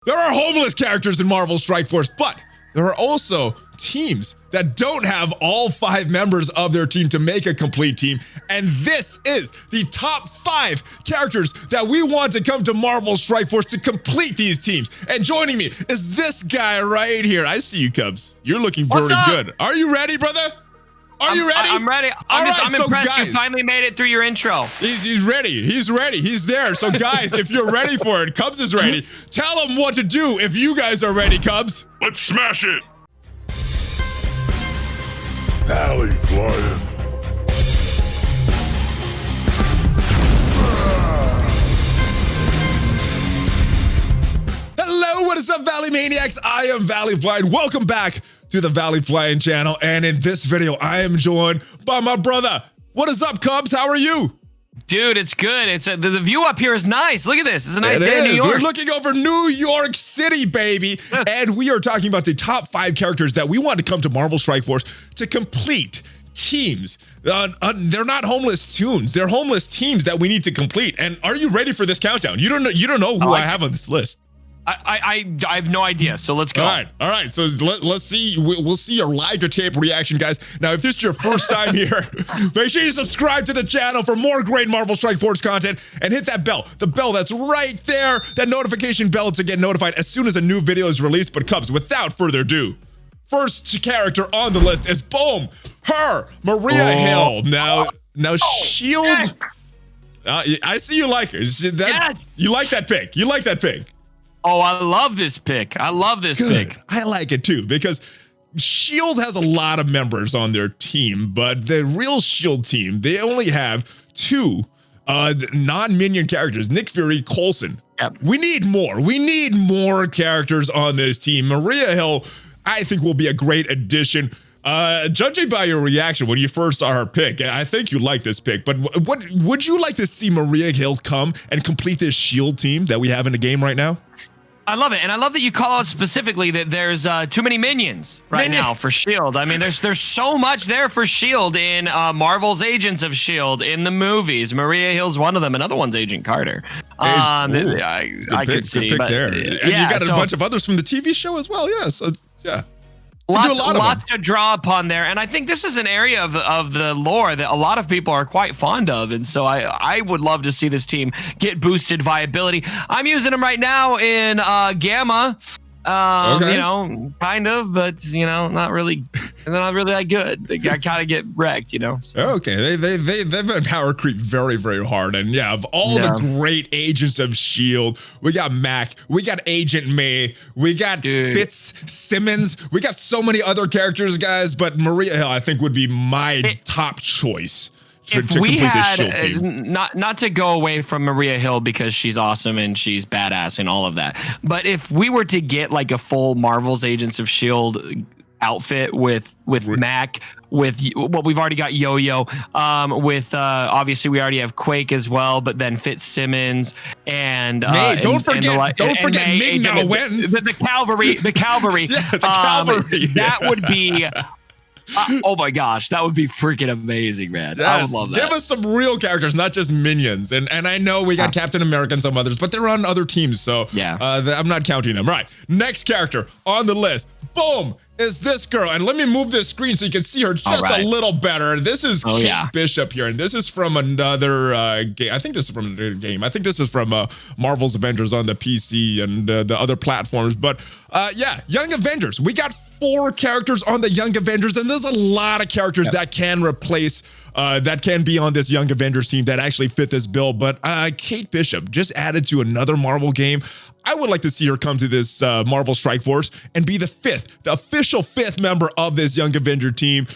There are homeless characters in Marvel Strike Force, but there are also teams that don't have all 5 members of their team to make a complete team. And this is the top 5 characters that we want to come to Marvel Strike Force to complete these teams. And joining me is this guy right here. I see you, Cubs. You're looking very good. Are you ready, brother? Are you ready? I'm ready. I'm impressed. Guys, you finally made it through your intro. He's ready. He's ready. He's there. So guys, if you're ready for it, Cubs is ready. Tell him what to do if you guys are ready, Cubs. Let's smash it. Valley flying. Hello, what is up, Valley Maniacs? I am Valley Flying. Welcome back to the Valley Flying channel. And in this video, I am joined by my brother. What is up, Cubs? How are you? Dude, it's good. It's the view up here is nice. Look at this. It's a nice day in New York. We're looking over New York City, baby. Yes. And we are talking about the top 5 characters that we want to come to Marvel Strike Force to complete teams. They're not homeless tunes. They're homeless teams that we need to complete. And are you ready for this countdown? You don't know who I have on this list. I have no idea, so let's go. All right. So let's see. We'll see your live to tape reaction, guys. Now, if this is your first time here, make sure you subscribe to the channel for more great Marvel Strike Force content and hit that bell. The bell that's right there, that notification bell to get notified as soon as a new video is released. But Cubs, without further ado, first character on the list is boom, Maria Hill. Now, Shield. I see you like her. Yes. You like that pick. You like that pick. Oh, I love this pick. I love this pick. I like it too, because Shield has a lot of members on their team, but the real Shield team, they only have 2 non-minion characters, Nick Fury, Coulson. Yep. We need more. We need more characters on this team. Maria Hill, I think, will be a great addition. Judging by your reaction when you first saw her pick, I think you like this pick, but what would you like to see Maria Hill come and complete this Shield team that we have in the game right now? I love it, and I love that you call out specifically that there's too many minions now for Shield. I mean, there's so much there for Shield in Marvel's Agents of Shield in the movies. Maria Hill's one of them. Another one's Agent Carter. I could see, but there. And you got a bunch of others from the TV show as well. Yes, yeah. Lots to draw upon there, and I think this is an area of the lore that a lot of people are quite fond of, and so I would love to see this team get boosted viability. I'm using them right now in Gamma, okay. You know, kind of, but you know, not really. They're not really that good. They kind of get wrecked, you know. So. Okay, they've been power creep very, very hard, and yeah, of all the great agents of Shield, we got Mac, we got Agent May, we got Fitzsimmons, we got so many other characters, guys. But Maria Hill, I think, would be my top choice. If we had, not to go away from Maria Hill because she's awesome and she's badass and all of that, but if we were to get like a full Marvel's Agents of S.H.I.E.L.D. outfit with Mac, with what we've already got Yo-Yo, with obviously we already have Quake as well, but then Fitzsimmons and May, don't forget Ming-Na Wen. The cavalry, yeah, the cavalry. That would be. Oh my gosh, that would be freaking amazing, man. Yes, I would love that. Give us some real characters, not just minions. And I know we got Captain America and some others, but they're on other teams, so yeah. I'm not counting them. Right, next character on the list, boom, is this girl. And let me move this screen so you can see her just a little better. This is Kate Bishop here, and this is from another game. I think this is from another game. I think this is from Marvel's Avengers on the PC and the other platforms. But yeah, Young Avengers. We got 4 characters on the Young Avengers, and there's a lot of characters that can replace, that can be on this Young Avengers team that actually fit this bill. But Kate Bishop just added to another Marvel game. I would like to see her come to this Marvel Strike Force and be the official fifth member of this Young Avenger team.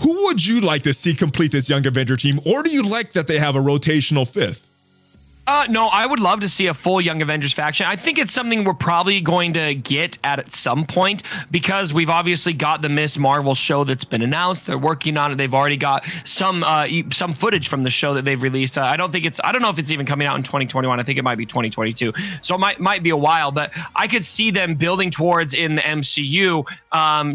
Who would you like to see complete this Young Avenger team, or do you like that they have a rotational 5th? No, I would love to see a full Young Avengers faction. I think it's something we're probably going to get at some point because we've obviously got the Miss Marvel show that's been announced. They're working on it. They've already got some footage from the show that they've released. I don't know if it's even coming out in 2021. I think it might be 2022. So it might be a while, but I could see them building towards in the MCU,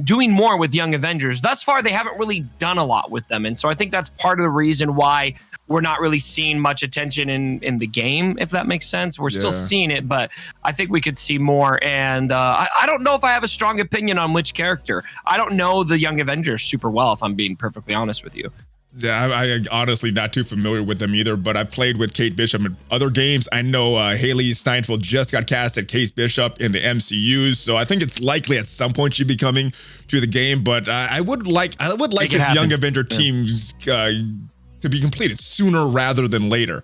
doing more with Young Avengers. Thus far, they haven't really done a lot with them. And so I think that's part of the reason why we're not really seeing much attention in the game, if that makes sense. We're still seeing it, but I think we could see more. And I don't know if I have a strong opinion on which character. I don't know the Young Avengers super well, if I'm being perfectly honest with you. Yeah, I honestly not too familiar with them either, but I played with Kate Bishop in other games. I know Haley Steinfeld just got cast as Kate Bishop in the MCU, so I think it's likely at some point she'd be coming to the game. But I would like this Young Avenger teams to be completed sooner rather than later.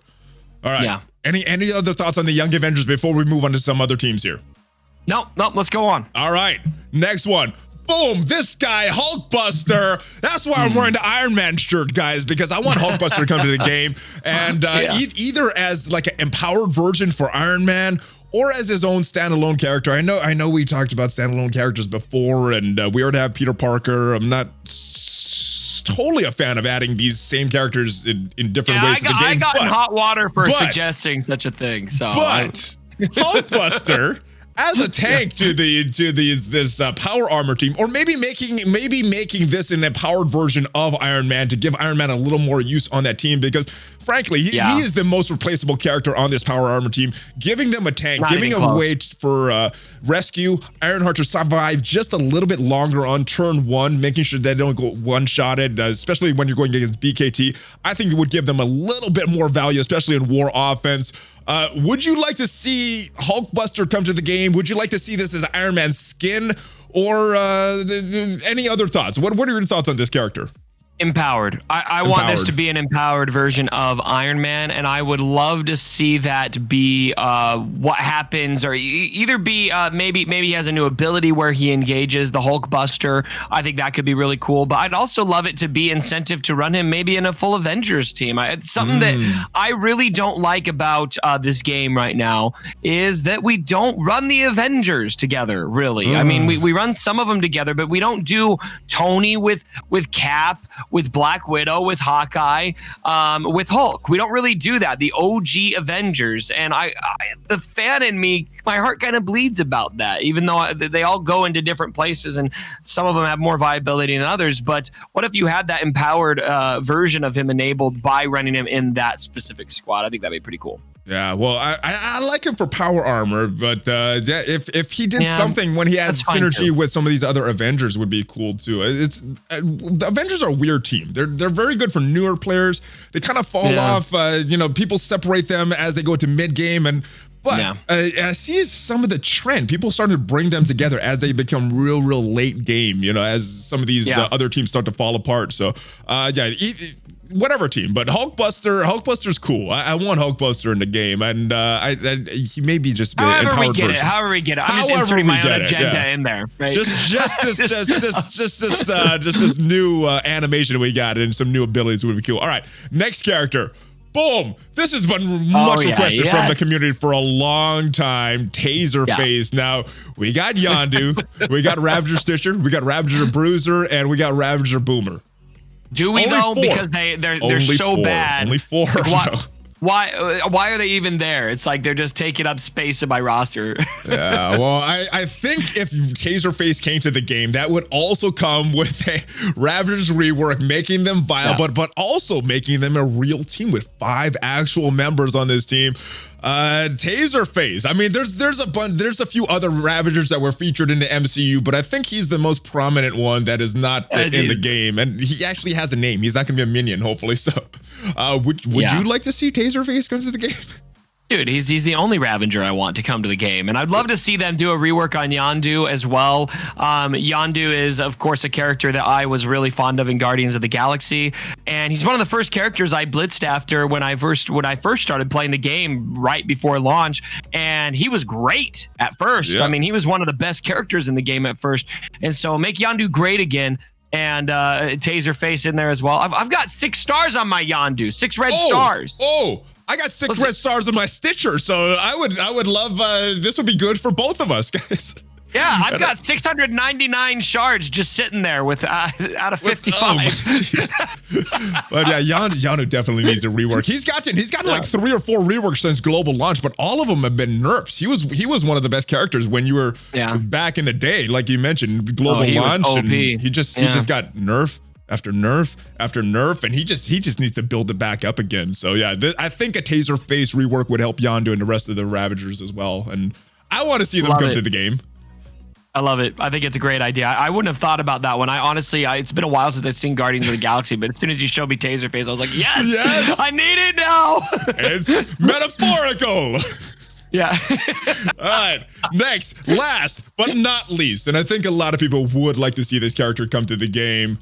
All right. Yeah. Any other thoughts on the Young Avengers before we move on to some other teams here? No, let's go on. All right, next one. Boom, this guy, Hulkbuster. That's why I'm wearing the Iron Man shirt, guys, because I want Hulkbuster to come to the game. And either as like an empowered version for Iron Man or as his own standalone character. I know we talked about standalone characters before, and we already have Peter Parker. I'm not totally a fan of adding these same characters in different ways to the game. I got in hot water for suggesting such a thing. Hulkbuster as a tank to this power armor team, or maybe making this an empowered version of Iron Man to give Iron Man a little more use on that team, because frankly he is the most replaceable character on this power armor team. Giving them a tank, giving a way for rescue Ironheart to survive just a little bit longer on turn one, making sure they don't go one-shotted, especially when you're going against BKT. I think it would give them a little bit more value, especially in war offense. Would you like to see Hulkbuster come to the game? Would you like to see this as Iron Man's skin, or any other thoughts? What are your thoughts on this character? Empowered. I want this to be an empowered version of Iron Man, and I would love to see that be what happens, or either be maybe he has a new ability where he engages the Hulkbuster. I think that could be really cool, but I'd also love it to be incentive to run him maybe in a full Avengers team. It's something that I really don't like about this game right now is that we don't run the Avengers together, really. I mean, we run some of them together, but we don't do Tony with Cap, with Black Widow, with Hawkeye, with Hulk. We don't really do that. The OG Avengers. And the fan in me, my heart kind of bleeds about that, even though they all go into different places and some of them have more viability than others. But what if you had that empowered version of him enabled by running him in that specific squad? I think that'd be pretty cool. Yeah, well, I like him for power armor, but if he did something when he had synergy with some of these other Avengers, would be cool too. The Avengers are a weird team. They're very good for newer players. They kind of fall off. People separate them as they go to mid game, but I see some of the trend. People starting to bring them together as they become real late game. As some of these other teams start to fall apart. So whatever team, but Hulkbuster's cool. I want Hulkbuster in the game, and he may be just however we get it. I'm just inserting my own agenda in there. Right? Just this new animation we got and some new abilities would be cool. All right, next character. Boom! This has been much requested from the community for a long time. Taserface. Now, we got Yondu, we got Ravager Stitcher, we got Ravager Bruiser, and we got Ravager Boomer. Do we though? Because they're so bad. Only four. Why are they even there? It's like they're just taking up space in my roster. Yeah, well, I think if Taserface came to the game, that would also come with a Ravagers rework, making them viable, but also making them a real team with 5 actual members on this team. Taserface. I mean, there's a few other Ravagers that were featured in the MCU, but I think he's the most prominent one that is not in the game, and he actually has a name. He's not gonna be a minion, hopefully. So, would you like to see Taserface come to the game? Dude, he's the only Ravager I want to come to the game. And I'd love to see them do a rework on Yondu as well. Yondu is, of course, a character that I was really fond of in Guardians of the Galaxy. And he's one of the first characters I blitzed after when I first started playing the game right before launch. And he was great at first. Yeah. I mean, he was one of the best characters in the game at first. And so make Yondu great again. And Taserface in there as well. I've got 6 stars on my Yondu, 6 red stars. I got 6 red stars on my Stitcher, so I would love this would be good for both of us, guys. Yeah, I've got 699 shards just sitting there with out of 55. But yeah, Yondu definitely needs a rework. He's gotten like 3 or 4 reworks since global launch, but all of them have been nerfs. He was one of the best characters when you were back in the day, like you mentioned, global launch, and he just got nerfed after nerf, and he just needs to build it back up again. So yeah, I think a Taserface rework would help Yondu and the rest of the Ravagers as well, and I want to see them come to the game. I love it. I think it's a great idea. I wouldn't have thought about that one. I honestly, it's been a while since I've seen Guardians of the Galaxy, but as soon as you showed me Taserface, I was like, yes, I need it now. It's metaphorical. Yeah. All right. Next, last but not least, and I think a lot of people would like to see this character come to the game.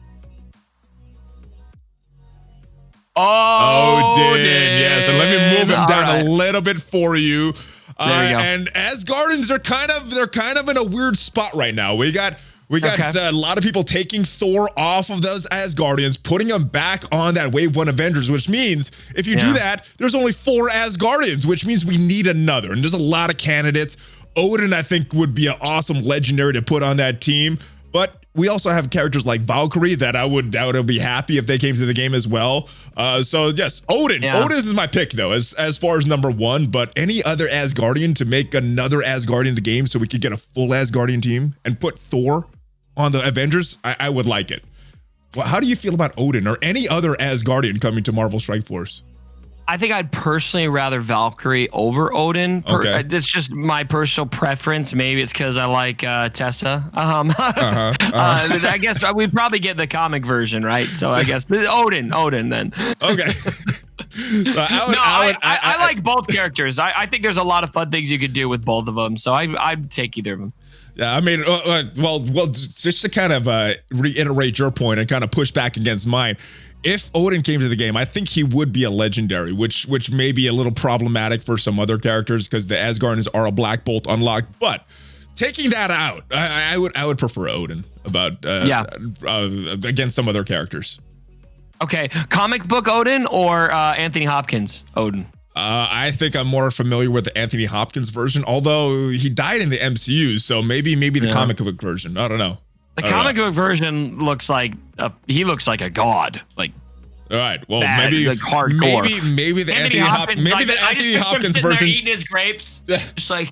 Odin. Yes, and let me move him down a little bit for you. There you go. And Asgardians are kind of in a weird spot right now. We got a lot of people taking Thor off of those Asgardians, putting them back on that Wave 1 Avengers, which means if you do that, there's only 4 Asgardians, which means we need another. And there's a lot of candidates. Odin, I think, would be an awesome legendary to put on that team. But we also have characters like Valkyrie that I would be happy if they came to the game as well. So yes, Odin. Yeah. Odin is my pick though, as far as number 1. But any other Asgardian to make another Asgardian in the game, so we could get a full Asgardian team and put Thor on the Avengers, I would like it. Well, how do you feel about Odin or any other Asgardian coming to Marvel Strike Force? I think I'd personally rather Valkyrie over Odin. It's just my personal preference. Maybe it's because I like Tessa. I guess we'd probably get the comic version, right? So I guess Odin then. Okay. I like both characters. I think there's a lot of fun things you could do with both of them. So I'd take either of them. Yeah, I mean, well, just to kind of reiterate your point and kind of push back against mine. If Odin came to the game, I think he would be a legendary, which may be a little problematic for some other characters because the Asgardians are a Black Bolt unlock. But taking that out, I would prefer Odin against some other characters. Okay, comic book Odin or Anthony Hopkins Odin? I think I'm more familiar with the Anthony Hopkins version, although he died in the MCU, so maybe the comic book version. I don't know. The comic book version looks like he looks like a god. Like, all right, well, bad, maybe like hardcore. Maybe the Anthony Hopkins version eating his grapes, just like.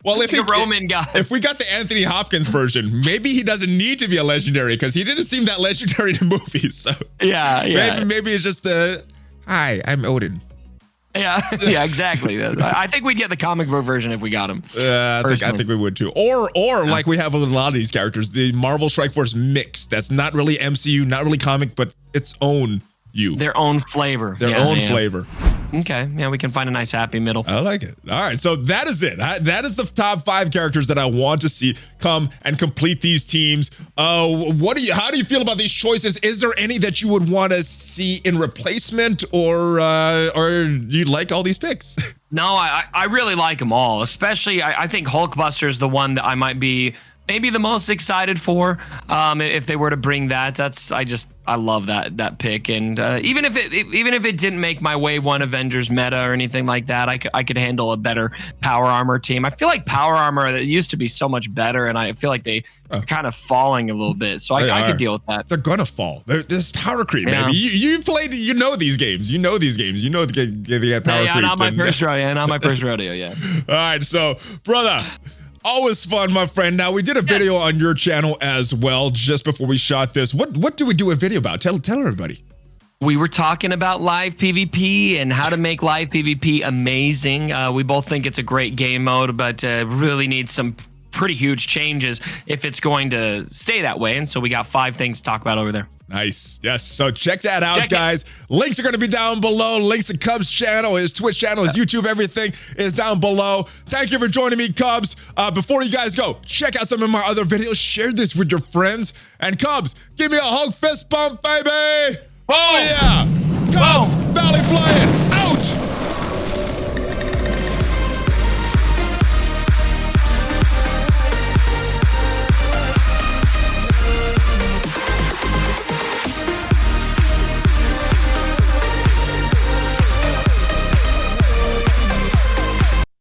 Well, if a Roman guy. If we got the Anthony Hopkins version, maybe he doesn't need to be a legendary because he didn't seem that legendary in the movies. So maybe it's just hi, I'm Odin. Yeah, exactly. I think we'd get the comic book version if we got him. I think we would too. Or like we have with a lot of these characters, the Marvel Strike Force mix. That's not really MCU, not really comic, but its own their own flavor. Flavor. Okay, yeah, we can find a nice happy middle. I like it. All right, so that is it. That is the top 5 characters that I want to see come and complete these teams. How do you feel about these choices? Is there any that you would want to see in replacement, or you like all these picks? No, I really like them all. Especially, I think Hulkbuster is the one that I might be maybe the most excited for. If they were to bring that, I love that pick. And even if it didn't make my Wave 1 Avengers meta or anything like that, I could handle a better Power Armor team. I feel like Power Armor that used to be so much better, and I feel like they are kind of falling a little bit. So I could deal with that. They're gonna fall. There's power creep, baby. You played. You know these games. You know they had power creep. Not my first rodeo. Not my first rodeo. Yeah. All right, so brother. Always fun, my friend. Now, we did a video on your channel as well just before we shot this. What do we do a video about? Tell everybody. We were talking about live PvP and how to make live PvP amazing. We both think it's a great game mode, but really needs some pretty huge changes if it's going to stay that way. And so we got 5 things to talk about over there. Nice. Yes. So check that out, guys. Links are going to be down below. Links to Cubs' channel, his Twitch channel, his YouTube, everything is down below. Thank you for joining me, Cubs. Before you guys go, check out some of my other videos. Share this with your friends. And Cubs, give me a Hulk fist bump, baby. Oh, yeah.